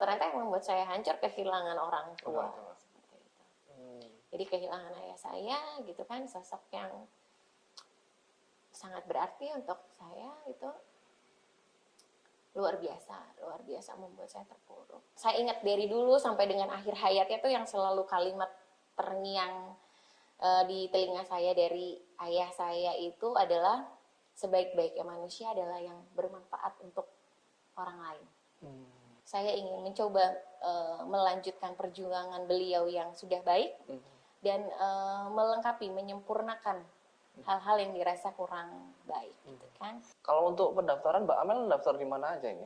ternyata yang membuat saya hancur kehilangan orang tua. Seperti itu. Jadi kehilangan ayah saya gitu kan, sosok yang sangat berarti untuk saya itu luar biasa membuat saya terpuruk. Saya ingat dari dulu sampai dengan akhir hayatnya tuh yang selalu kalimat terngiang di telinga saya dari ayah saya itu adalah sebaik-baiknya manusia adalah yang bermanfaat untuk orang lain. Saya ingin mencoba melanjutkan perjuangan beliau yang sudah baik dan melengkapi, menyempurnakan hal-hal yang dirasa kurang baik, gitu kan. Kalau untuk pendaftaran, Mbak Amel mendaftar di mana aja ini?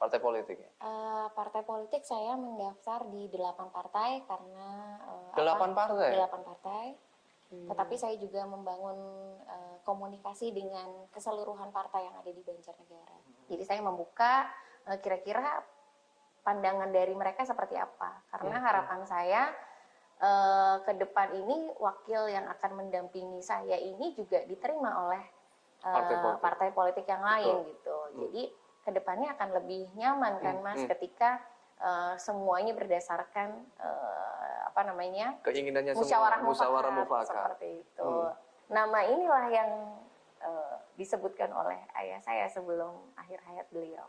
Partai politiknya? Partai politik saya mendaftar di 8 partai karena 8 partai? 8 partai. Tetapi saya juga membangun komunikasi dengan keseluruhan partai yang ada di Banjarnegara. Jadi saya membuka kira-kira pandangan dari mereka seperti apa. Karena harapan saya ke depan ini wakil yang akan mendampingi saya ini juga diterima oleh partai politik yang lain. Betul. Gitu. Jadi ke depannya akan lebih nyaman kan Mas ketika semuanya berdasarkan keinginannya musyawarah mufakat seperti itu. Nama inilah yang disebutkan oleh ayah saya sebelum akhir hayat beliau.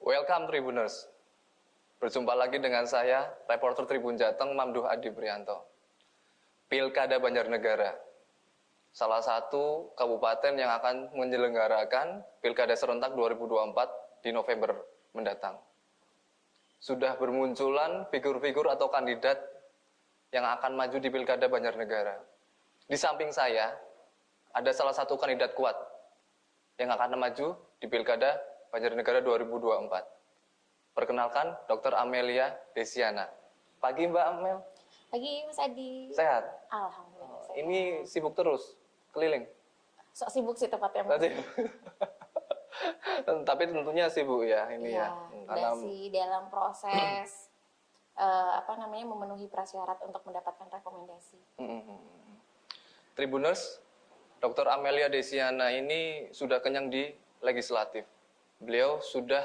Welcome Tribuners. Berjumpa lagi dengan saya, reporter Tribun Jateng Mamduh Adi Prianto. Pilkada Banjarnegara, salah satu kabupaten yang akan menyelenggarakan Pilkada serentak 2024 di November mendatang. Sudah bermunculan figur-figur atau kandidat yang akan maju di Pilkada Banjarnegara. Di samping saya, ada salah satu kandidat kuat yang akan maju di Pilkada Banjarnegara 2024. Perkenalkan, Dr. Amelia Desiana. Pagi Mbak Amel. Pagi Mas Adi. Sehat? Alhamdulillah sehat. Ini sibuk terus, keliling? Sok sibuk sih tepatnya. Tapi tentunya sibuk ya ini ya. Masih dalam proses memenuhi prasyarat untuk mendapatkan rekomendasi. Tribuners, Dr. Amelia Desiana ini sudah kenyang di legislatif. Beliau sudah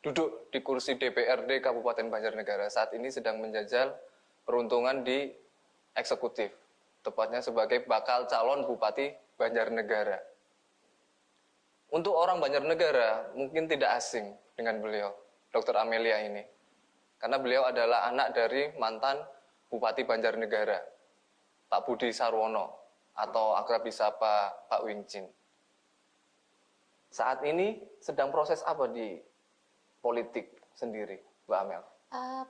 duduk di kursi DPRD Kabupaten Banjarnegara. Saat ini sedang menjajal peruntungan di eksekutif, tepatnya sebagai bakal calon Bupati Banjarnegara. Untuk orang Banjarnegara mungkin tidak asing dengan beliau, Dr. Amelia ini. Karena beliau adalah anak dari mantan Bupati Banjarnegara, Pak Budi Sarwono, atau akrab disapa Pak Wincin. Saat ini sedang proses apa di politik sendiri, Mbak Amel?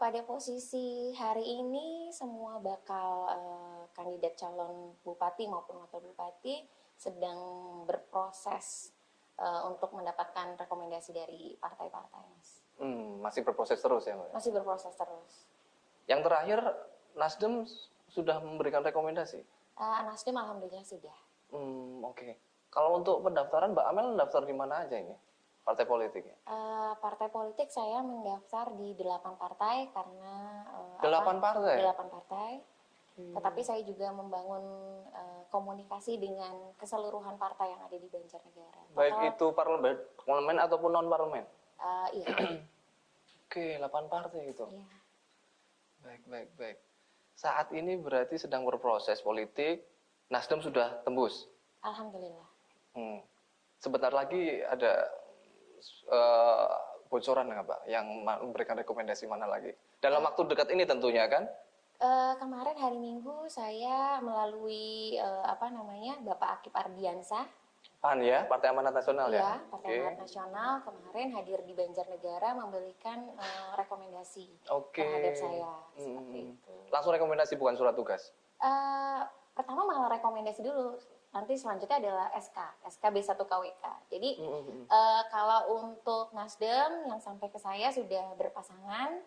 Pada posisi hari ini semua bakal kandidat calon bupati maupun wakil bupati sedang berproses untuk mendapatkan rekomendasi dari partai-partai, Mas. Masih berproses terus ya, Mbak? Masih berproses terus. Yang terakhir, Nasdem sudah memberikan rekomendasi? Nasdem alhamdulillah sudah. Oke. Kalau untuk pendaftaran, Mbak Amel mendaftar di mana aja ini? Partai politiknya? Partai politik saya mendaftar di 8 partai karena 8 partai? 8 partai. Tetapi saya juga membangun komunikasi dengan keseluruhan partai yang ada di Banjarnegara. Baik itu parlemen ataupun non-parlemen? Iya. Oke, 8 partai itu? Iya. Baik. Saat ini berarti sedang berproses politik, Nasdem sudah tembus? Alhamdulillah. Sebentar lagi ada bocoran nggak Pak yang memberikan rekomendasi mana lagi? Dalam waktu dekat ini tentunya kan? Kemarin hari Minggu saya melalui Bapak Akip Ardiansah. PAN ya, Partai Amanat Nasional ya? Iya, Partai Amanat Nasional kemarin hadir di Banjarnegara memberikan rekomendasi terhadap saya. Seperti itu. Langsung rekomendasi bukan surat tugas? Pertama malah rekomendasi dulu. Nanti selanjutnya adalah SK B1KWK. Jadi kalau untuk Nasdem yang sampai ke saya sudah berpasangan.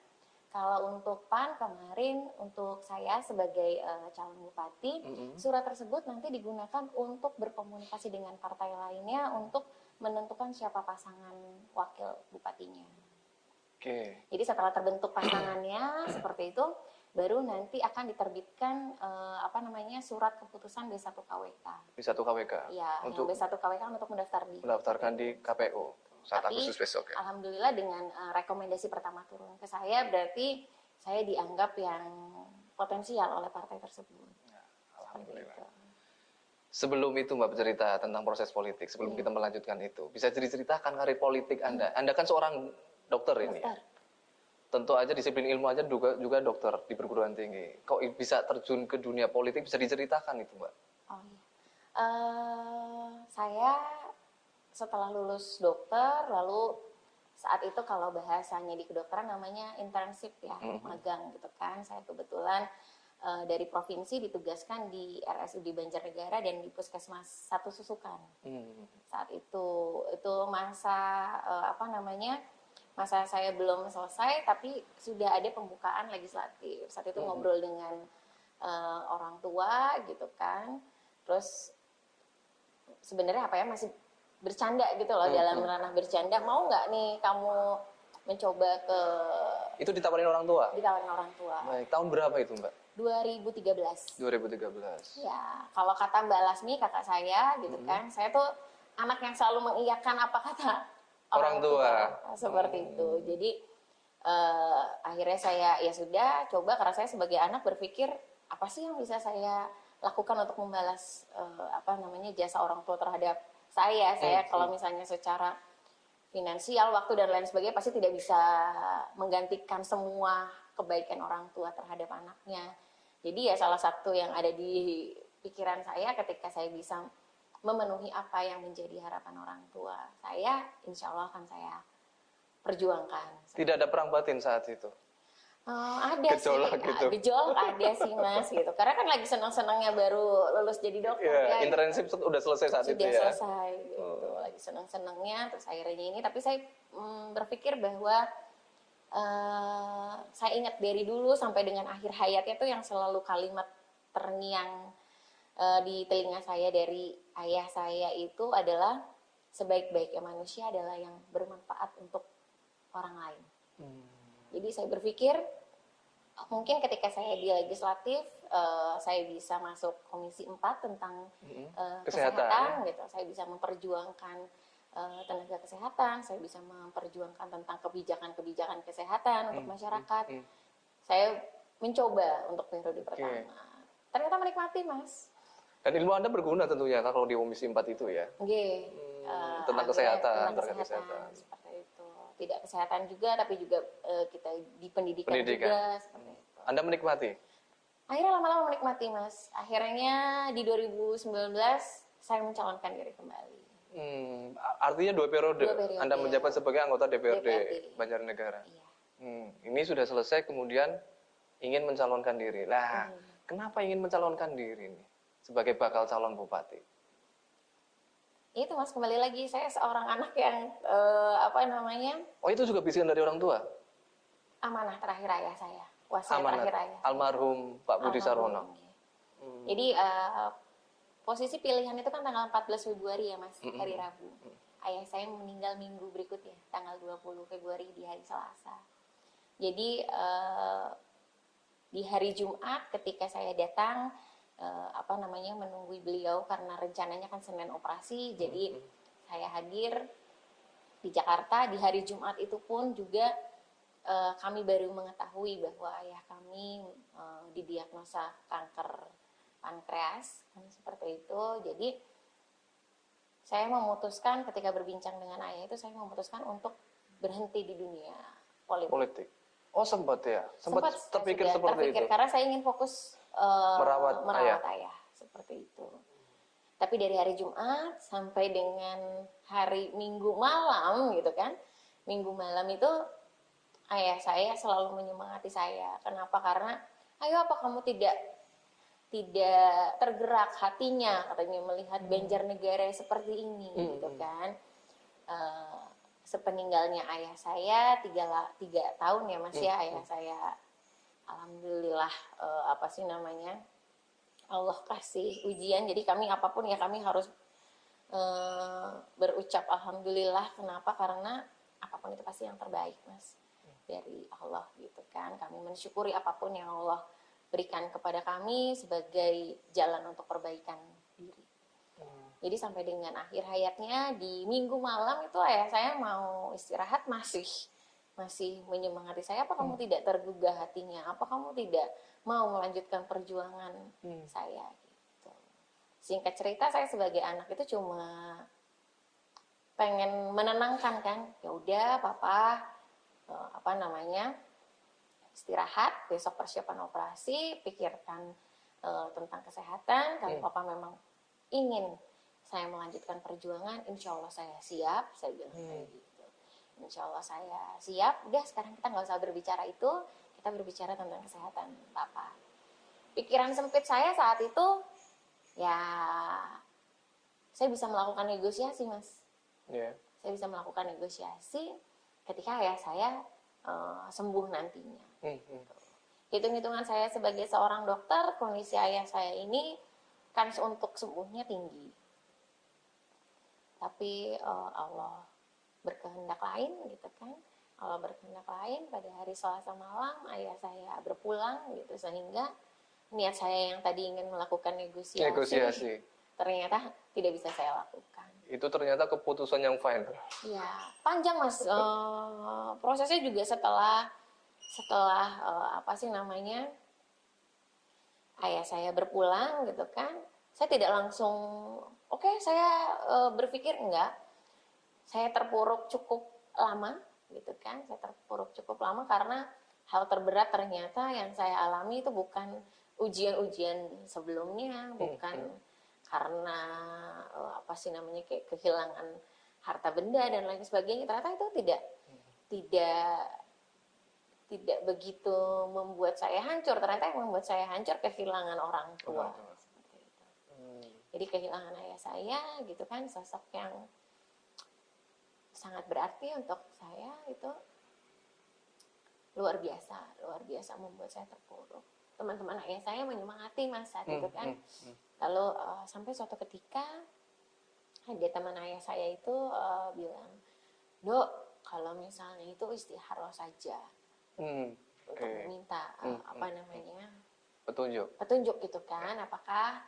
Kalau untuk PAN kemarin untuk saya sebagai calon bupati, surat tersebut nanti digunakan untuk berkomunikasi dengan partai lainnya untuk menentukan siapa pasangan wakil bupatinya. Oke. Jadi setelah terbentuk pasangannya seperti itu, baru nanti akan diterbitkan surat keputusan B1 KWK. B1 KWK. Iya, yang untuk B1 KWK untuk mendaftarkan di KPU saat Tapi, Agustus besok ya. alhamdulillah dengan rekomendasi pertama turun ke saya, berarti saya dianggap yang potensial oleh partai tersebut. Alhamdulillah. Sebelum itu Mbak bercerita tentang proses politik, sebelum kita melanjutkan itu, bisa diceritakan karir politik Anda. Anda kan seorang dokter ini ya. Tentu aja disiplin ilmu aja juga dokter di perguruan tinggi. Kok bisa terjun ke dunia politik, bisa diceritakan itu Mbak? Oh iya. Saya setelah lulus dokter, lalu saat itu kalau bahasanya di kedokteran namanya internship ya, magang gitu kan. Saya kebetulan dari provinsi ditugaskan di RSUD Banjarnegara dan di Puskesmas 1 Susukan. Saat itu masa masa saya belum selesai, tapi sudah ada pembukaan legislatif. Saat itu ngobrol dengan orang tua gitu kan. Terus sebenarnya masih bercanda gitu loh, dalam ranah bercanda. Mau nggak nih kamu mencoba ke... Itu ditawarin orang tua? Ditawarin orang tua. Baik, tahun berapa itu Mbak? 2013. 2013. Ya, kalau kata Mbak Lasmi, kakak saya gitu kan, saya tuh anak yang selalu mengiyakan apa kata orang tua. Seperti itu. Jadi akhirnya saya ya sudah coba, karena saya sebagai anak berpikir apa sih yang bisa saya lakukan untuk membalas jasa orang tua terhadap saya. Saya kalau misalnya secara finansial, waktu dan lain sebagainya pasti tidak bisa menggantikan semua kebaikan orang tua terhadap anaknya. Jadi ya salah satu yang ada di pikiran saya ketika saya bisa memenuhi apa yang menjadi harapan orang tua saya, insya Allah akan saya perjuangkan. Tidak ada perang batin saat itu? Ada gejolak sih, gitu. gejolak ada sih Mas gitu. Karena kan lagi senang-senangnya baru lulus jadi dokter ya. Internship udah selesai saat itu ya? Sudah selesai gitu. Lagi senang-senangnya terus akhirnya ini. Tapi saya berpikir bahwa saya ingat dari dulu sampai dengan akhir hayatnya tuh yang selalu kalimat terngiang di telinga saya dari ayah saya itu adalah sebaik-baiknya manusia adalah yang bermanfaat untuk orang lain. Jadi saya berpikir mungkin ketika saya di legislatif saya bisa masuk komisi 4 tentang kesehatan gitu. Saya bisa memperjuangkan tenaga kesehatan, saya bisa memperjuangkan tentang kebijakan-kebijakan kesehatan untuk masyarakat. Saya mencoba untuk periode pertama. Ternyata menikmati, Mas. Dan ilmu Anda berguna tentunya kalau di komisi 4 itu ya? Tentang kesehatan, seperti itu. Tidak kesehatan juga, tapi juga kita di pendidikan juga. Seperti itu. Anda menikmati? Akhirnya lama-lama menikmati, Mas. Akhirnya di 2019 saya mencalonkan diri kembali. Artinya 2 periode. Anda menjabat sebagai anggota DPRD Banjarnegara. Iya. Ini sudah selesai, kemudian ingin mencalonkan diri. Nah, kenapa ingin mencalonkan diri nih sebagai bakal calon bupati? Itu Mas, kembali lagi saya seorang anak yang Oh, itu juga bisikan dari orang tua? Amanah terakhir ayah saya. Wasiat terakhir ayah. Almarhum Pak Budi Sarono. Jadi posisi pilihan itu kan tanggal 14 Februari ya Mas, hari Rabu. Ayah saya meninggal minggu berikutnya, tanggal 20 Februari di hari Selasa. Jadi di hari Jumat ketika saya datang menunggu beliau karena rencananya kan Senin operasi, jadi saya hadir di Jakarta. Di hari Jumat itu pun juga kami baru mengetahui bahwa ayah kami didiagnosa kanker pankreas, seperti itu. Jadi saya memutuskan ketika berbincang dengan ayah itu, saya memutuskan untuk berhenti di dunia politik. Oh, sempat ya? Sempat terpikir seperti itu? Karena saya ingin fokus merawat ayah, seperti itu. Tapi dari hari Jumat sampai dengan hari Minggu malam gitu kan, Minggu malam itu ayah saya selalu menyemangati saya. Kenapa? Karena ayo apa kamu tidak tergerak hatinya katanya melihat Banjarnegara seperti ini gitu kan. Sepeninggalnya ayah saya 3 tahun ya Mas ya, ayah saya alhamdulillah Allah kasih ujian, jadi kami apapun ya kami harus berucap alhamdulillah. Kenapa? Karena apapun itu pasti yang terbaik Mas. dari Allah gitu kan. Kami mensyukuri apapun yang Allah berikan kepada kami sebagai jalan untuk perbaikan diri. Jadi sampai dengan akhir hayatnya di minggu malam itu ayah saya mau istirahat masih menyemangati saya, apa kamu tidak tergugah hatinya, apa kamu tidak mau melanjutkan perjuangan saya gitu. Singkat cerita, saya sebagai anak itu cuma pengen menenangkan kan, ya udah papa istirahat, besok persiapan operasi, pikirkan tentang kesehatan. Kalau papa memang ingin saya melanjutkan perjuangan, insya Allah saya siap, saya bilang kayak gitu. Insya Allah saya siap. Udah sekarang kita nggak usah berbicara itu, kita berbicara tentang kesehatan papa. Pikiran sempit saya saat itu, ya saya bisa melakukan negosiasi, Mas. Yeah. Saya bisa melakukan negosiasi ketika ayah saya sembuh nantinya. Hitung-hitungan saya sebagai seorang dokter, kondisi ayah saya ini kans untuk sembuhnya tinggi. Tapi Allah berkehendak lain gitu kan. Allah berkehendak lain, pada hari Selasa malam ayah saya berpulang gitu, sehingga niat saya yang tadi ingin melakukan negosiasi ternyata tidak bisa saya lakukan. Itu ternyata keputusan yang final. Ya, panjang Mas. Prosesnya juga setelah ayah saya berpulang gitu kan, saya tidak langsung saya berpikir enggak. Saya terpuruk cukup lama gitu kan. Saya terpuruk cukup lama karena hal terberat ternyata yang saya alami itu bukan ujian-ujian sebelumnya, bukan karena kayak kehilangan harta benda dan lain sebagainya. Ternyata itu tidak begitu membuat saya hancur. Ternyata yang membuat saya hancur kehilangan orang tua. Jadi kehilangan ayah saya gitu kan, sosok yang sangat berarti untuk saya, itu luar biasa membuat saya terpuruk. Teman-teman ayah saya menyemangati Mas saat itu kan. Lalu sampai suatu ketika ada teman ayah saya itu bilang, "Dok, kalau misalnya itu istiharoh saja." Untuk meminta petunjuk gitu kan, apakah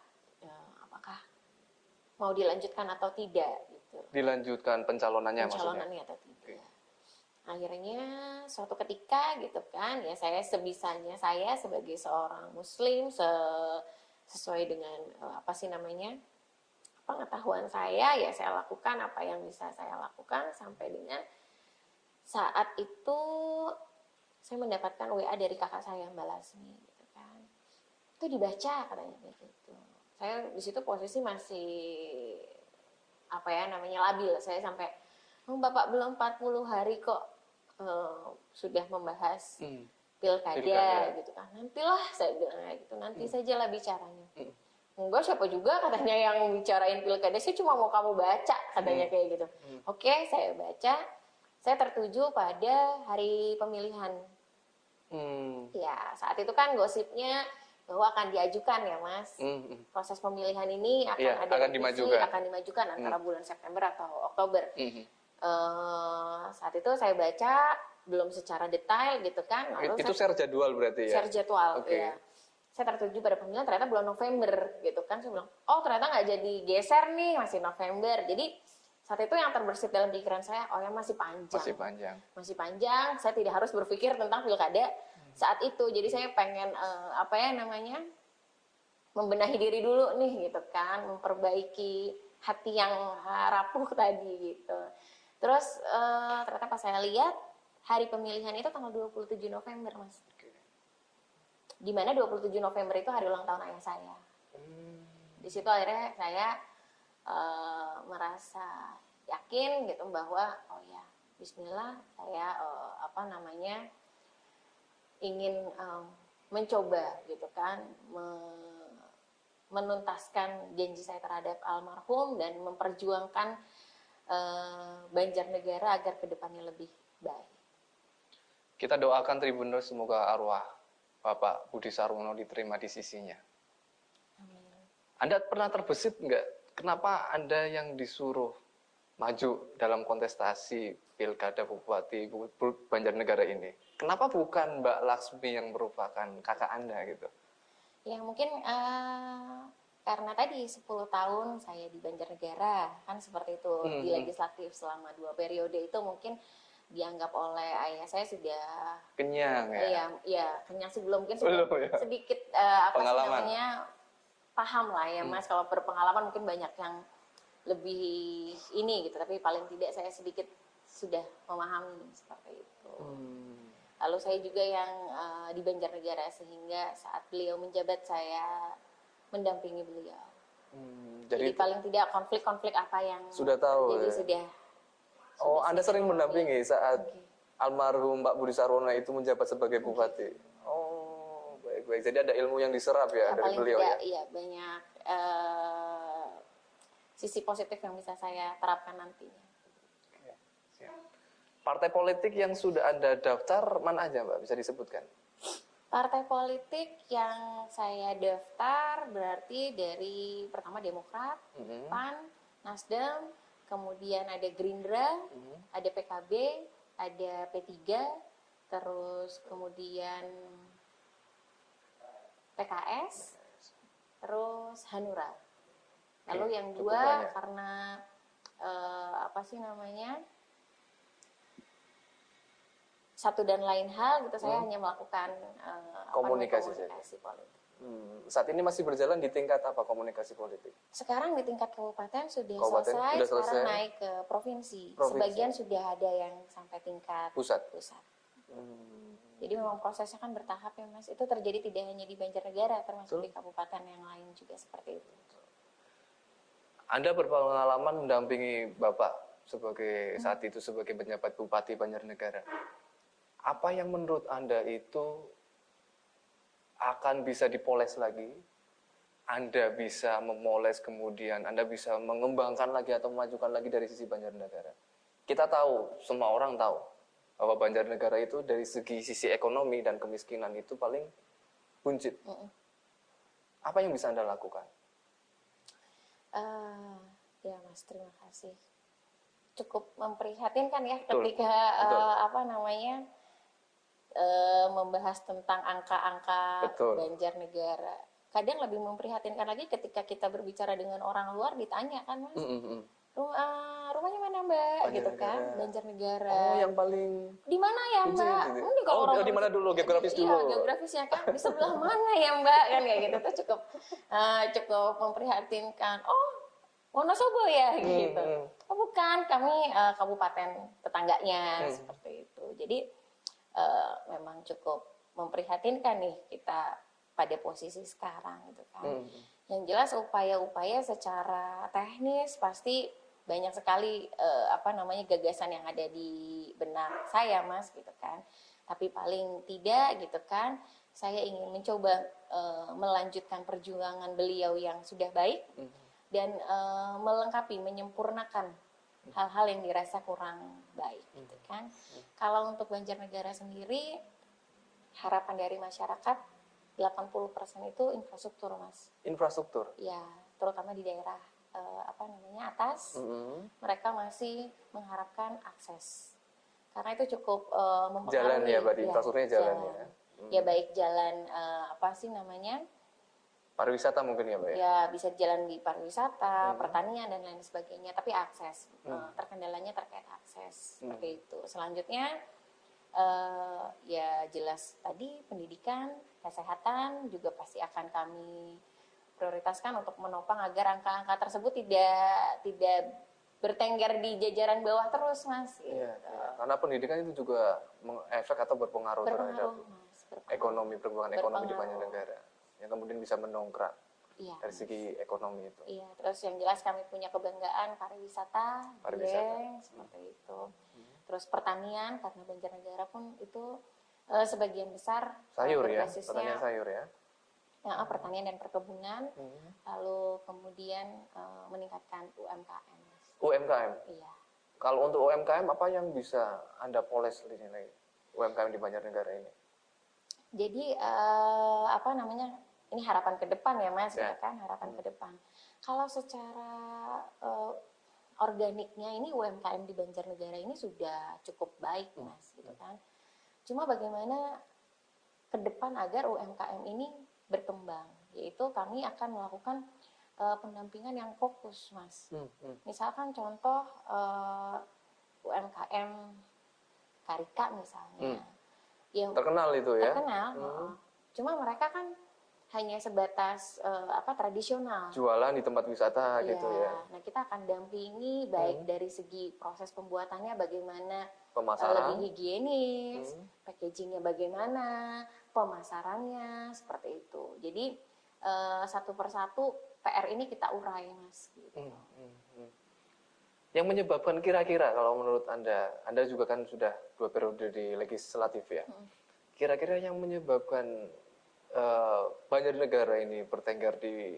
mau dilanjutkan atau tidak gitu. Dilanjutkan pencalonannya atau tidak. Akhirnya suatu ketika gitu kan, ya saya sebisanya saya sebagai seorang muslim sesuai dengan pengetahuan saya, ya saya lakukan apa yang bisa saya lakukan, sampai dengan saat itu saya mendapatkan WA dari kakak saya Mbak Lasmi gitu kan. Itu dibaca katanya kayak gitu. Saya di situ posisi masih labil. Saya sampai, Bapak belum 40 hari kok sudah membahas pilkada gitu kan. Nantilah saya bilang kayak gitu, nanti sajalah bicaranya. Enggak, siapa juga katanya yang bicarain pilkada, sih cuma mau kamu baca katanya kayak gitu. Oke, saya baca. Saya tertuju pada hari pemilihan. Ya, saat itu kan gosipnya bahwa akan diajukan ya Mas. Proses pemilihan ini akan dimajukan antara bulan September atau Oktober. Saat itu saya baca belum secara detail gitu kan. Lalu itu share jadwal berarti ya? Share jadwal, ya. Saya tertuju pada pemilihan, ternyata bulan November gitu kan. Saya bilang, ternyata nggak jadi geser nih, masih November. Jadi saat itu yang terbersit dalam pikiran saya, ya masih panjang. Saya tidak harus berpikir tentang pilkada saat itu. Jadi saya pengen membenahi diri dulu nih gitu kan, memperbaiki hati yang rapuh tadi gitu. Terus ternyata pas saya lihat hari pemilihan itu tanggal 27 November Mas. Di mana 27 November itu hari ulang tahun ayah saya. Di situ akhirnya saya merasa yakin gitu bahwa Bismillah, saya ingin mencoba gitu kan menuntaskan janji saya terhadap almarhum dan memperjuangkan Banjarnegara agar kedepannya lebih baik. Kita doakan Tribuners semoga arwah Bapak Budi Sarwono diterima di sisinya. Amin. Anda pernah terbesit nggak? Kenapa Anda yang disuruh maju dalam kontestasi pilkada Bupati Banjarnegara ini? Kenapa bukan Mbak Laksmi yang merupakan kakak Anda gitu? Ya mungkin karena tadi 10 tahun saya di Banjarnegara, kan seperti itu, di legislatif selama 2 periode itu mungkin dianggap oleh ayah saya sudah Kenyang ya? ya kenyang sih, belum, mungkin Belum sudah ya? sedikit Pengalaman. paham lah ya Mas. Kalau berpengalaman mungkin banyak yang lebih ini gitu, tapi paling tidak saya sedikit sudah memahami seperti itu. Lalu saya juga yang di Banjarnegara, sehingga saat beliau menjabat saya mendampingi beliau. Jadi paling tidak konflik-konflik apa yang sudah tahu terjadi ya? sudah. Anda sering mendampingi saat almarhum Pak Budi Sarwono itu menjabat sebagai bupati. Oh, baik-baik. Jadi ada ilmu yang diserap ya dari Paling beliau tidak, ya? iya banyak sisi positif yang bisa saya terapkan nantinya. Oke, siap. Partai politik yang sudah Anda daftar mana aja Mbak? Bisa disebutkan? Partai politik yang saya daftar berarti dari pertama Demokrat, PAN, Nasdem, kemudian ada Gerindra, ada PKB, ada P3, terus kemudian PKS, terus Hanura. Lalu yang dua karena satu dan lain hal gitu, saya hanya melakukan komunikasi politik. Saat ini masih berjalan di tingkat apa komunikasi politik? Sekarang di tingkat kabupaten sudah Kabupaten selesai, sekarang naik ke provinsi. Sebagian sudah ada yang sampai tingkat pusat. Jadi memang prosesnya kan bertahap ya Mas. Itu terjadi tidak hanya di Banjarnegara, termasuk di kabupaten yang lain juga seperti itu. Anda berpengalaman mendampingi Bapak saat itu sebagai penjabat Bupati Banjarnegara. Apa yang menurut Anda itu akan bisa dipoles lagi? Anda bisa memoles, kemudian Anda bisa mengembangkan lagi atau memajukan lagi dari sisi Banjarnegara. Kita tahu, semua orang tahu bahwa Banjarnegara itu dari sisi ekonomi dan kemiskinan itu paling buncit. Apa yang bisa Anda lakukan? Ya Mas, terima kasih. Cukup memprihatinkan ya Betul. ketika membahas tentang angka-angka Banjarnegara. Kadang lebih memprihatinkan lagi ketika kita berbicara dengan orang luar, ditanya kan Mas, rumahnya mana Mbak? Gitu kan, Banjarnegara. Oh, yang paling di mana ya Mbak? Di mana dulu, geografis dulu. Iya, geografisnya kan di sebelah mana ya Mbak? Kan kayak gitu tuh cukup memprihatinkan. Oh, Wonosobo ya gitu. Oh bukan, kami kabupaten tetangganya seperti itu. Jadi memang cukup memprihatinkan nih kita pada posisi sekarang gitu kan. Yang jelas upaya-upaya secara teknis pasti banyak sekali gagasan yang ada di benak saya Mas gitu kan. Tapi paling tidak gitu kan, saya ingin mencoba melanjutkan perjuangan beliau yang sudah baik dan melengkapi, menyempurnakan hal-hal yang dirasa kurang baik gitu kan. Kalau untuk Banjarnegara sendiri, harapan dari masyarakat 80% itu infrastruktur Mas. Infrastruktur? Ya, terutama di daerah atas, mereka masih mengharapkan akses. Karena itu cukup mempengaruhi. Jalan ya, berarti infrastrukturnya jalan ya. Ya baik jalan pariwisata mungkin ya Mbak ya? Ya bisa jalan di pariwisata, pertanian dan lain sebagainya, tapi akses, terkendalanya terkait akses, seperti itu. Selanjutnya ya jelas tadi pendidikan, kesehatan juga pasti akan kami prioritaskan untuk menopang agar angka-angka tersebut tidak bertengger di jajaran bawah terus Mas. Gitu. Iya, karena pendidikan itu juga mengefek atau berpengaruh terhadap ekonomi, perkembangan ekonomi di banyak negara. Yang kemudian bisa mendongkrak dari segi ekonomi itu. Iya, terus yang jelas kami punya kebanggaan pariwisata. Seperti itu. Terus pertanian, karena Banjarnegara pun itu sebagian besar sayur ya, pertanian sayur ya. Pertanian dan perkebunan, lalu kemudian meningkatkan UMKM. UMKM? Iya. Kalau untuk UMKM apa yang bisa Anda poles di sini, UMKM di Banjarnegara ini? Jadi ini harapan ke depan ya Mas, ya kan, harapan ke depan. Kalau secara organiknya ini UMKM di Banjarnegara ini sudah cukup baik Mas, gitu kan. Cuma bagaimana ke depan agar UMKM ini berkembang, yaitu kami akan melakukan pendampingan yang fokus, Mas. Misalkan contoh UMKM Karika misalnya, yang Terkenal itu ya? terkenal, cuma mereka kan hanya sebatas tradisional. Jualan di tempat wisata gitu ya? Nah, kita akan dampingi baik dari segi proses pembuatannya bagaimana Pemasaran? lebih higienis, packagingnya bagaimana, pemasarannya seperti itu. Jadi satu persatu PR ini kita urai, Mas. Gitu. Yang menyebabkan kira-kira kalau menurut Anda juga kan sudah 2 periode di legislatif ya. Kira-kira yang menyebabkan Banjarnegara ini bertengger di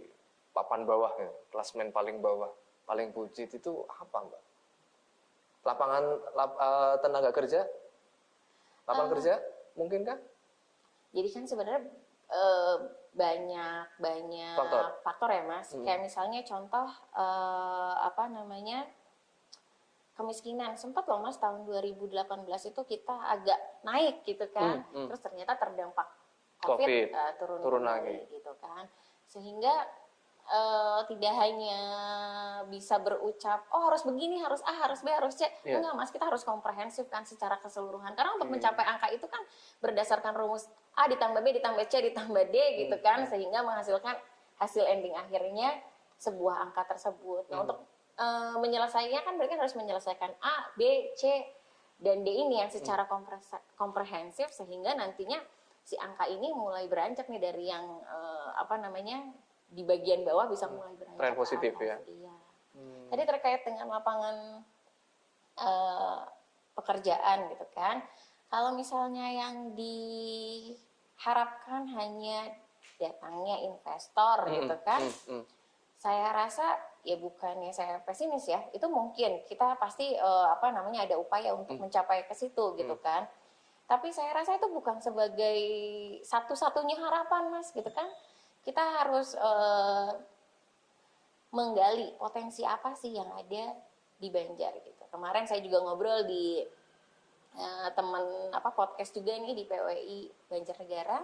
papan bawah, ya, klasmen paling bawah, paling buncit itu apa, Mbak? Lapangan tenaga kerja? Lapangan kerja mungkinkah? Jadi kan sebenarnya banyak faktor ya, Mas. Kayak misalnya contoh kemiskinan. Sempat loh, Mas, tahun 2018 itu kita agak naik gitu kan. Terus ternyata terdampak COVID. turun lagi gitu kan. Sehingga tidak hanya bisa berucap, oh harus begini, harus A, harus B, harus C. Enggak, Mas, kita harus komprehensif kan secara keseluruhan. Karena untuk mencapai angka itu kan berdasarkan rumus A ditambah B ditambah C ditambah D gitu kan, sehingga menghasilkan hasil ending akhirnya sebuah angka tersebut. Nah, untuk menyelesaikannya kan mereka harus menyelesaikan A, B, C, dan D ini yang secara komprehensif, sehingga nantinya si angka ini mulai beranjak nih dari yang di bagian bawah bisa mulai beranjak Tren positif ke atas. ya. Iya. Tadi terkait dengan lapangan pekerjaan gitu kan. Kalau misalnya yang diharapkan hanya datangnya investor gitu kan. Saya rasa ya bukannya saya pesimis ya. Itu mungkin kita pasti ada upaya untuk mencapai ke situ gitu kan. Tapi saya rasa itu bukan sebagai satu-satunya harapan, Mas, gitu kan. Kita harus menggali potensi apa sih yang ada di Banjar gitu. Kemarin saya juga ngobrol di podcast juga nih di PWI Banjarnegara.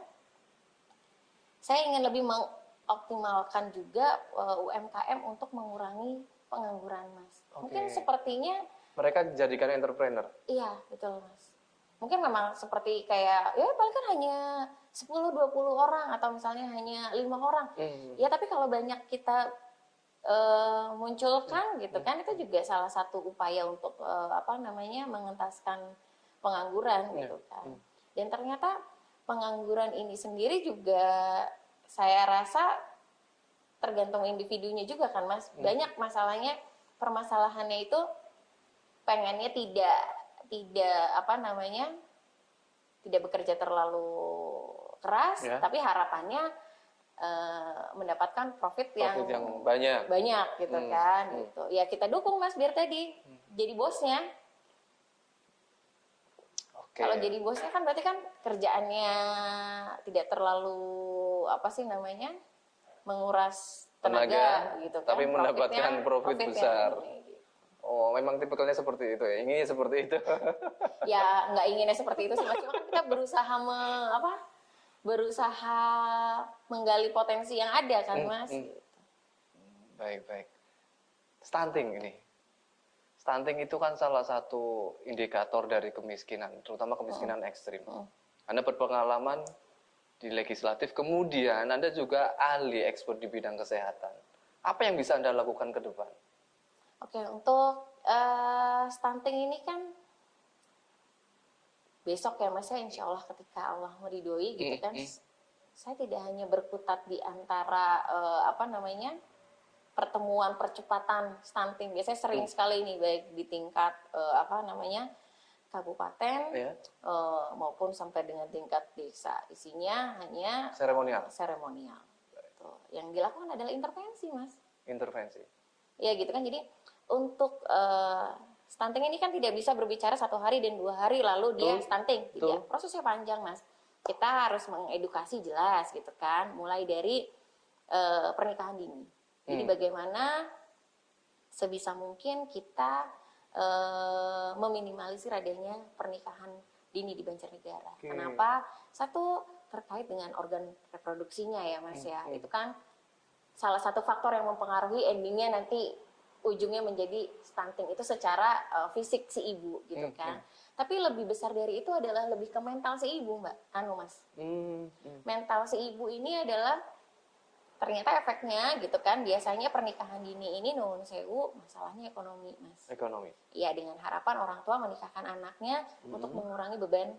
Saya ingin lebih mengoptimalkan juga UMKM untuk mengurangi pengangguran, Mas. Mungkin sepertinya mereka jadikan entrepreneur. Iya, betul, Mas. Mungkin memang seperti kayak ya paling kan hanya 10-20 orang atau misalnya hanya 5 orang. Ya tapi kalau banyak kita munculkan gitu kan, itu juga salah satu upaya untuk mengentaskan pengangguran gitu kan. Dan ternyata pengangguran ini sendiri juga saya rasa tergantung individunya juga kan, Mas. Banyak masalahnya, permasalahannya itu pengennya tidak bekerja terlalu keras, tapi harapannya mendapatkan profit yang banyak gitu kan. Gitu. Ya kita dukung, Mas, biar tadi jadi bosnya. Kalau jadi bosnya kan berarti kan kerjaannya tidak terlalu menguras tenaga gitu kan. Tapi mendapatkan profit besar. Gitu. Oh, memang tipikalnya seperti itu ya. Inginnya seperti itu. Ya, nggak inginnya seperti itu sih, Mas. Cuma kan kita berusaha menggali potensi yang ada kan, Mas. Gitu. Baik. Stunting ini. Stunting itu kan salah satu indikator dari kemiskinan, terutama kemiskinan ekstrim. Anda berpengalaman di legislatif, kemudian Anda juga ahli ekspert di bidang kesehatan. Apa yang bisa Anda lakukan ke depan? Oke, untuk stunting ini kan besok ya, Mas, ya, insya Allah ketika Allah meridhoi gitu kan, saya tidak hanya berkutat di antara pertemuan percepatan stunting. Biasanya sering sekali ini baik di tingkat kabupaten maupun sampai dengan tingkat desa. Isinya hanya seremonial. Gitu. Yang dilakukan adalah intervensi, Mas. Intervensi. Ya gitu kan. Jadi untuk stunting ini kan tidak bisa berbicara 1 hari dan 2 hari lalu dia stunting. Tidak. Prosesnya panjang, Mas. Kita harus mengedukasi jelas gitu kan. Mulai dari pernikahan dini. Jadi bagaimana sebisa mungkin kita meminimalisir adanya pernikahan dini di Banjarnegara. Oke. Kenapa? Satu, terkait dengan organ reproduksinya ya Mas ya. Itu kan salah satu faktor yang mempengaruhi endingnya nanti ujungnya menjadi stunting itu secara fisik si ibu gitu kan. Tapi lebih besar dari itu adalah lebih ke mental si ibu Mbak, Mas. Mental si ibu ini adalah ternyata efeknya gitu kan, biasanya pernikahan dini ini nuwun sewu masalahnya ekonomi Mas. Ekonomi. Iya, dengan harapan orang tua menikahkan anaknya untuk mengurangi beban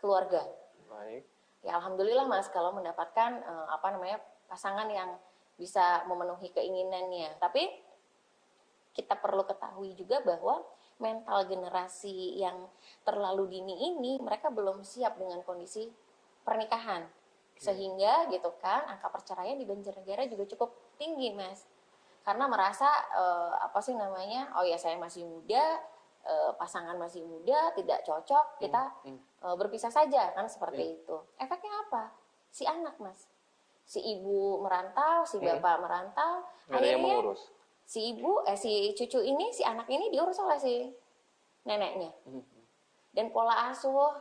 keluarga. Baik. Ya alhamdulillah Mas kalau mendapatkan pasangan yang bisa memenuhi keinginannya. Tapi kita perlu ketahui juga bahwa mental generasi yang terlalu dini ini mereka belum siap dengan kondisi pernikahan. Sehingga gitu kan angka perceraian di Banjarnegara juga cukup tinggi Mas. Karena merasa oh ya saya masih muda, pasangan masih muda, tidak cocok, kita berpisah saja kan seperti itu. Efeknya apa? Si anak Mas. Si ibu merantau, si bapak merantau, Nggak ada yang akhirnya mengurus. si cucu ini, si anak ini diurus oleh si neneknya. Dan pola asuh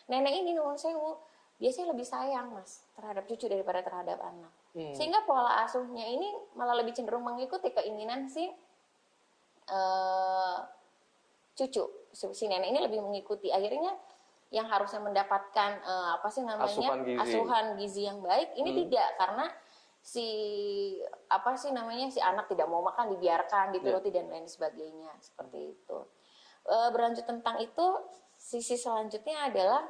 nenek ini nuwun sewu biasanya lebih sayang Mas terhadap cucu daripada terhadap anak. Sehingga pola asuhnya ini malah lebih cenderung mengikuti keinginan si cucu. Si nenek ini lebih mengikuti. Akhirnya yang harusnya mendapatkan asuhan gizi yang baik ini tidak, karena si anak tidak mau makan, dibiarkan, dituruti dan lain sebagainya seperti itu. Berlanjut tentang itu, sisi selanjutnya adalah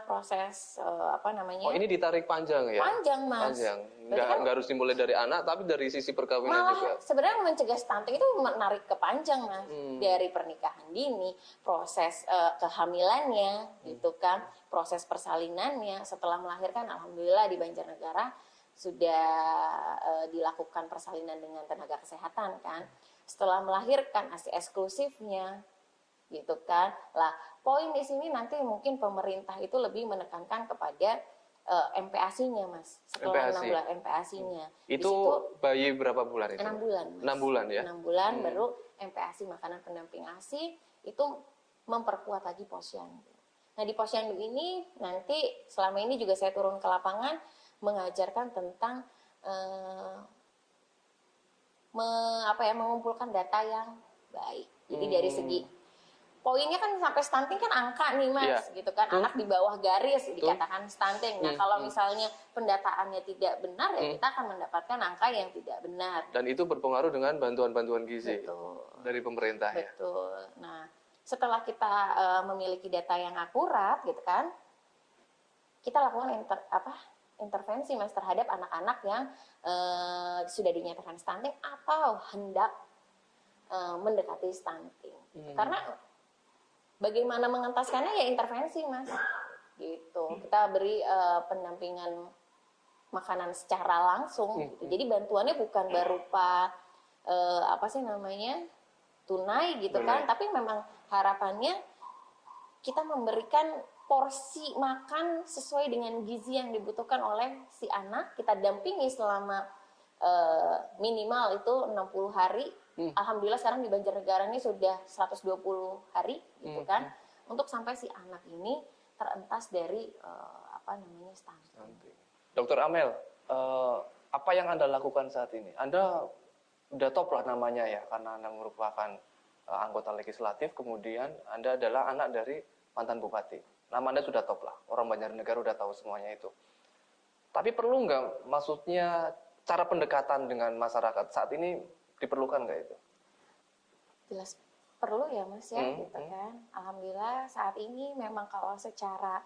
proses Oh, ini ditarik panjang ya? panjang Mas. Panjang. Berarti kan Nggak harus dimulai dari anak, tapi dari sisi perkawinan malah juga. sebenarnya mencegah stunting itu menarik ke panjang Mas. Dari pernikahan dini, proses kehamilannya gitu kan, proses persalinannya, setelah melahirkan alhamdulillah di Banjarnegara sudah dilakukan persalinan dengan tenaga kesehatan kan. Setelah melahirkan ASI eksklusifnya gitu kan. Lah, poin di sini nanti mungkin pemerintah itu lebih menekankan kepada MPASI-nya Mas. Setelah 6 bulan MPASI-nya. Itu bayi berapa bulan itu? 6 bulan Mas. 6 bulan ya? 6 bulan baru MPASI, makanan pendamping ASI, itu memperkuat lagi posyandu. Nah di posyandu ini nanti selama ini juga saya turun ke lapangan mengajarkan tentang mengumpulkan data yang baik. Jadi dari segi poinnya kan sampai stunting kan angka nih Mas, gitu kan. Anak di bawah garis dikatakan stunting. Nah, kalau misalnya pendataannya tidak benar ya kita akan mendapatkan angka yang tidak benar. Dan itu berpengaruh dengan bantuan-bantuan gizi Betul. dari pemerintah ya. Betul. Nah, setelah kita memiliki data yang akurat gitu kan, kita lakukan intervensi Mas terhadap anak-anak yang sudah dinyatakan stunting atau hendak mendekati stunting. Karena bagaimana mengentaskannya ya intervensi Mas, gitu. Kita beri pendampingan makanan secara langsung. Gitu. Jadi bantuannya bukan berupa tunai gitu kan, tapi memang harapannya kita memberikan porsi makan sesuai dengan gizi yang dibutuhkan oleh si anak. Kita dampingi selama minimal itu 60 hari. Alhamdulillah sekarang di Banjarnegara ini sudah 120 hari gitu kan, untuk sampai si anak ini terentas dari stunting. Dokter Amel, apa yang Anda lakukan saat ini? Anda udah top lah namanya ya, karena Anda merupakan anggota legislatif, kemudian Anda adalah anak dari mantan bupati. Nama Anda sudah top lah, orang Banjarnegara udah tahu semuanya itu. Tapi perlu nggak, maksudnya cara pendekatan dengan masyarakat saat ini diperlukan nggak itu? Jelas perlu ya Mas ya, gitu kan. Alhamdulillah saat ini memang kalau secara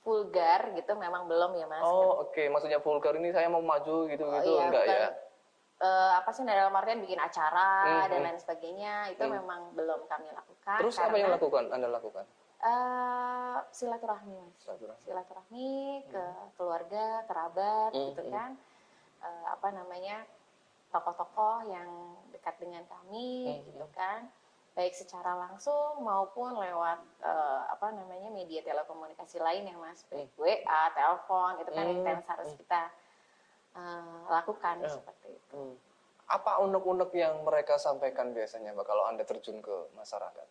vulgar gitu memang belum ya Mas. Oh oke. Maksudnya vulgar ini saya mau maju gitu-gitu enggak ya? Dalam artian bikin acara dan lain sebagainya itu memang belum kami lakukan. Terus apa yang Anda lakukan? Silaturahmi Mas. Silaturahmi ke keluarga, kerabat gitu kan. Tokoh-tokoh yang dekat dengan kami gitu kan, baik secara langsung maupun lewat media telekomunikasi lain ya Mas, baik WA, telepon itu kan intens harus kita lakukan seperti itu. Apa unek-unek yang mereka sampaikan biasanya Mbak kalau Anda terjun ke masyarakat?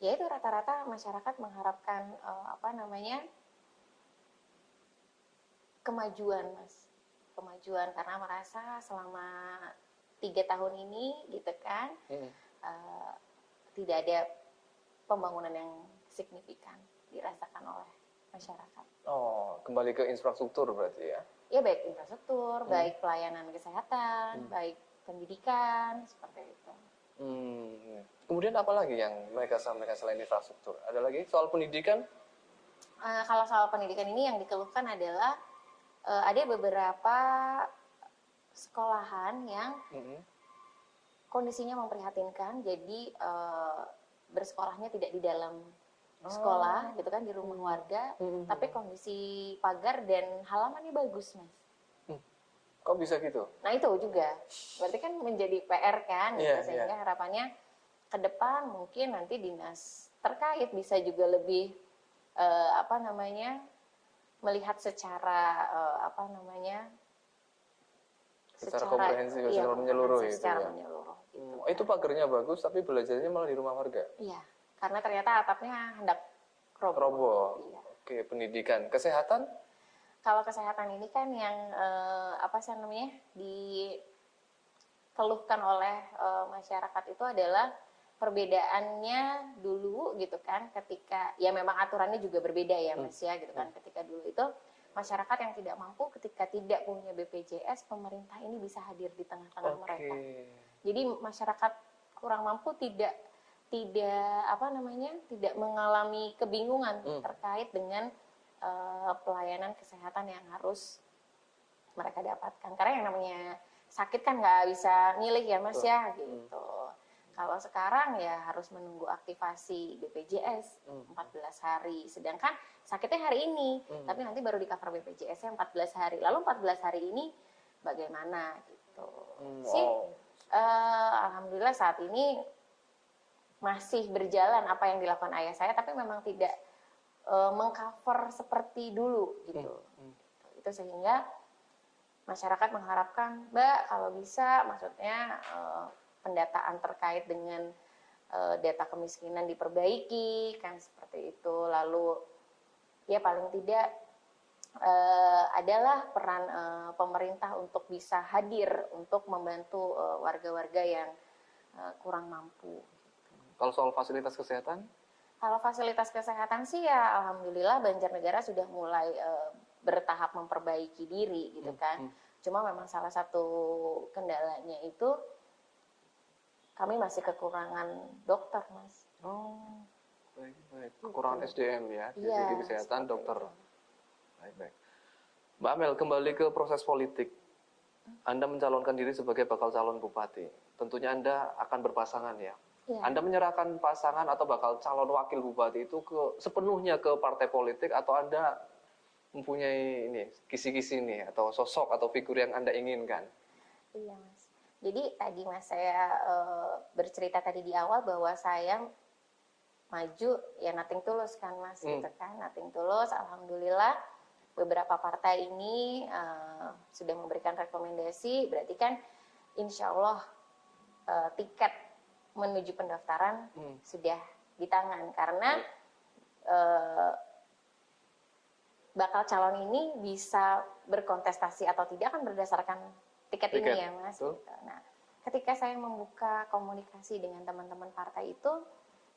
Ya itu rata-rata masyarakat mengharapkan kemajuan, Mas. Kemajuan karena merasa selama 3 tahun ini gitu kan eh, tidak ada pembangunan yang signifikan dirasakan oleh masyarakat. Oh, kembali ke infrastruktur berarti ya? Ya baik infrastruktur, baik pelayanan kesehatan, baik pendidikan, seperti itu. Kemudian apa lagi yang mereka sampaikan selain infrastruktur? Ada lagi soal pendidikan? Kalau soal pendidikan ini yang dikeluhkan adalah ada beberapa sekolahan yang kondisinya memprihatinkan, jadi bersekolahnya tidak di dalam sekolah gitu kan, di rumah warga, tapi kondisi pagar dan halamannya bagus, Mas. Kok bisa gitu? Nah itu juga, berarti kan menjadi PR kan, gitu. Iya, Sehingga iya. harapannya ke depan mungkin nanti dinas terkait bisa juga lebih melihat secara Secara komprehensif, iya, secara menyeluruh itu secara ya? menyeluruh gitu. Itu pagarnya bagus tapi belajarnya malah di rumah warga? Iya, karena ternyata atapnya hendak roboh. Roboh. Iya. Oke, pendidikan. Kesehatan? Kalau kesehatan ini kan yang dikeluhkan oleh masyarakat itu adalah perbedaannya dulu gitu kan, ketika ya memang aturannya juga berbeda ya Mas ya gitu kan, ketika dulu itu masyarakat yang tidak mampu ketika tidak punya BPJS, pemerintah ini bisa hadir di tengah-tengah mereka. Jadi masyarakat kurang mampu tidak mengalami kebingungan terkait dengan pelayanan kesehatan yang harus mereka dapatkan. Karena yang namanya sakit kan nggak bisa milih ya Mas ya gitu. Kalau sekarang ya harus menunggu aktivasi BPJS 14 hari. Sedangkan sakitnya hari ini, tapi nanti baru di cover BPJS-nya 14 hari. Lalu 14 hari ini bagaimana gitu. Alhamdulillah saat ini masih berjalan apa yang dilakukan ayah saya, tapi memang tidak mengcover seperti dulu gitu. Itu sehingga masyarakat mengharapkan, Mbak, kalau bisa maksudnya pendataan terkait dengan data kemiskinan diperbaiki kan seperti itu. Lalu ya paling tidak adalah peran pemerintah untuk bisa hadir untuk membantu warga-warga yang kurang mampu. Kalau soal fasilitas kesehatan? Kalau fasilitas kesehatan sih ya alhamdulillah Banjarnegara sudah mulai bertahap memperbaiki diri gitu kan. Cuma memang salah satu kendalanya itu kami masih kekurangan dokter, Mas. Oh, baik. Kekurangan SDM ya, dari Iya, segi kesehatan dokter. itu. Baik. Mbak Amel, kembali ke proses politik. Anda mencalonkan diri sebagai bakal calon bupati. Tentunya Anda akan berpasangan ya. Iya. Anda menyerahkan pasangan atau bakal calon wakil bupati itu sepenuhnya ke partai politik, atau Anda mempunyai kisi-kisi nih atau sosok atau figur yang Anda inginkan? Iya, Mas. Jadi tadi Mas saya bercerita tadi di awal bahwa saya maju ya nothing tulus kan Mas, gitu kan, nothing tulus. Alhamdulillah beberapa partai ini sudah memberikan rekomendasi, berarti kan insya Allah tiket menuju pendaftaran sudah di tangan, karena bakal calon ini bisa berkontestasi atau tidak kan berdasarkan tiket ini ya Mas. Gitu. Nah, ketika saya membuka komunikasi dengan teman-teman partai itu,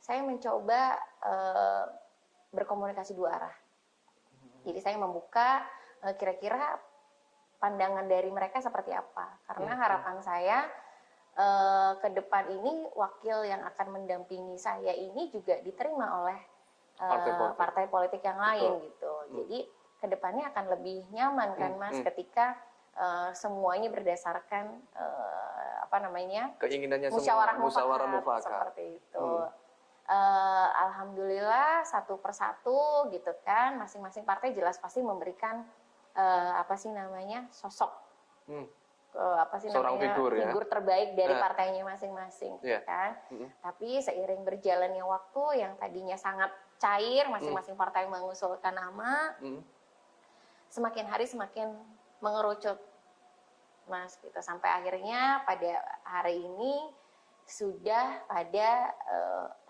saya mencoba berkomunikasi dua arah. Jadi saya membuka kira-kira pandangan dari mereka seperti apa. Karena harapan saya ke depan ini wakil yang akan mendampingi saya ini juga diterima oleh partai politik yang lain gitu. Jadi ke depannya akan lebih nyaman kan Mas ketika semuanya berdasarkan keinginannya musyawarah mufakat seperti itu. Alhamdulillah satu persatu gitu kan, masing-masing partai jelas pasti memberikan sosok seorang figur terbaik dari partainya masing-masing gitu kan. Tapi seiring berjalannya waktu yang tadinya sangat cair, masing-masing partai mengusulkan nama, semakin hari semakin mengerucut Mas gitu. Sampai akhirnya pada hari ini sudah pada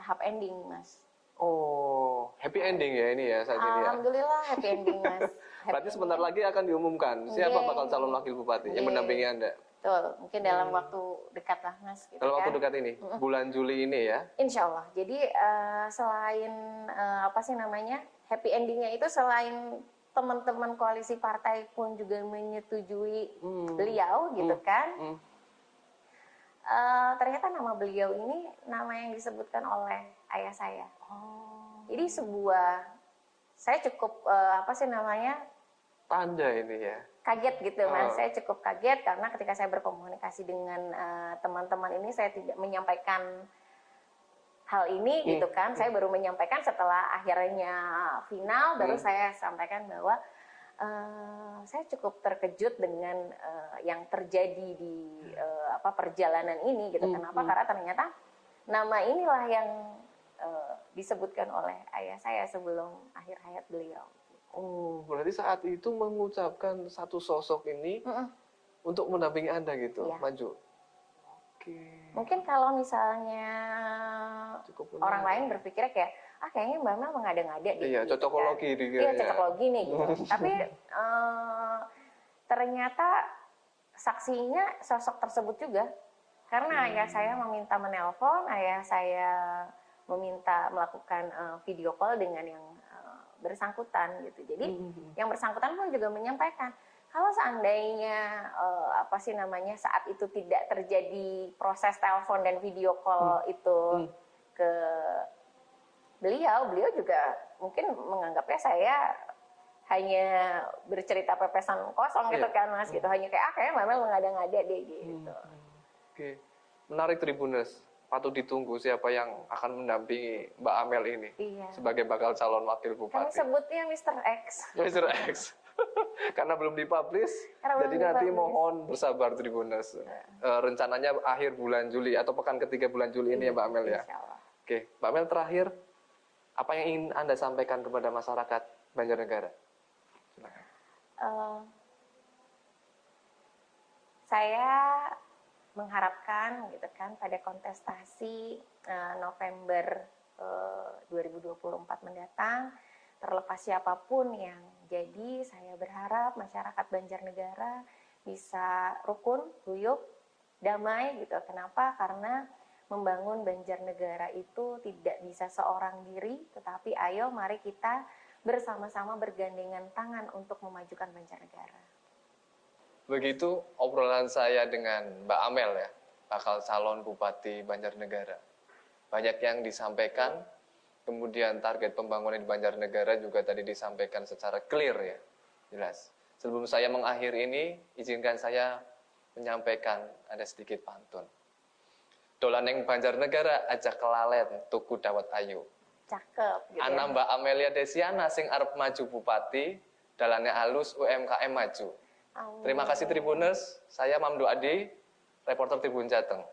tahap ending, Mas. Oh, happy ending ya ini ya saat ini ya. Alhamdulillah happy ending, Mas. Berarti sebentar lagi akan diumumkan siapa Nggih. bakal calon wakil bupati yang mendampingi Anda. Betul, mungkin dalam waktu dekat lah, Mas. Gitu Dalam waktu kan. dekat ini, bulan Juli ini ya. Insya Allah. Jadi selain apa sih namanya happy endingnya itu selain teman-teman koalisi partai pun juga menyetujui beliau gitu kan. Ternyata nama beliau ini nama yang disebutkan oleh ayah saya. Jadi saya cukup apa sih namanya Tanda ini ya. kaget gitu, Mas. Saya cukup kaget karena ketika saya berkomunikasi dengan teman-teman ini saya tidak menyampaikan hal ini gitu kan. Saya baru menyampaikan setelah akhirnya final, baru saya sampaikan bahwa saya cukup terkejut dengan yang terjadi di perjalanan ini gitu. Kenapa? Karena ternyata nama inilah yang disebutkan oleh ayah saya sebelum akhir hayat beliau. Oh, berarti saat itu mengucapkan satu sosok ini untuk mendampingi Anda gitu, Iya. maju. Oke. Mungkin kalau misalnya Cukup orang lain berpikirnya kayak, kayaknya Mbak Mel mengada-ngada deh. Iya, gitu cocokologi kan. dikira Iya, ya. cocokologi nih gitu. Tapi ternyata saksinya sosok tersebut juga. Karena ayah saya meminta menelpon, ayah saya meminta melakukan video call dengan yang bersangkutan gitu. Jadi yang bersangkutan pun juga menyampaikan kalau seandainya apa sih namanya saat itu tidak terjadi proses telepon dan video call itu ke beliau juga mungkin menganggapnya saya hanya bercerita pepesan kosong gitu kan, Mas, gitu. Hanya kayak kayaknya Mbak Mel mengada-ngada deh gitu. Oke. Menarik Tribuners. Patut ditunggu siapa yang akan mendampingi Mbak Amel ini Iya. sebagai bakal calon wakil Kami bupati. sebutnya Mr. X. Mr. X. Karena belum dipublish, Karena jadi belum nanti dipublish. mohon bersabar Tribuners. Rencananya akhir bulan Juli atau pekan ketiga bulan Juli ini ya Mbak Amel ya. Insya Allah. Oke, Mbak Amel terakhir, apa yang ingin Anda sampaikan kepada masyarakat Banjarnegara? Silakan. Saya mengharapkan gitu kan pada kontestasi November 2024 mendatang, terlepas siapapun yang jadi, saya berharap masyarakat Banjarnegara bisa rukun, guyup, damai gitu. Kenapa? Karena membangun Banjarnegara itu tidak bisa seorang diri, tetapi ayo mari kita bersama-sama bergandengan tangan untuk memajukan Banjarnegara. Begitu obrolan saya dengan Mbak Amel ya, bakal calon Bupati Banjarnegara. Banyak yang disampaikan, kemudian target pembangunan di Banjarnegara juga tadi disampaikan secara clear ya, jelas. Sebelum saya mengakhiri ini, izinkan saya menyampaikan ada sedikit pantun. Dolaneng Banjarnegara ajak kelalen tuku dawet ayu. Cakep gitu. Ana Mbak Amelia Desiana sing arep maju bupati, dalane alus UMKM maju. Amin. Terima kasih Tribuners, saya Mamdu Adi, reporter Tribun Jateng.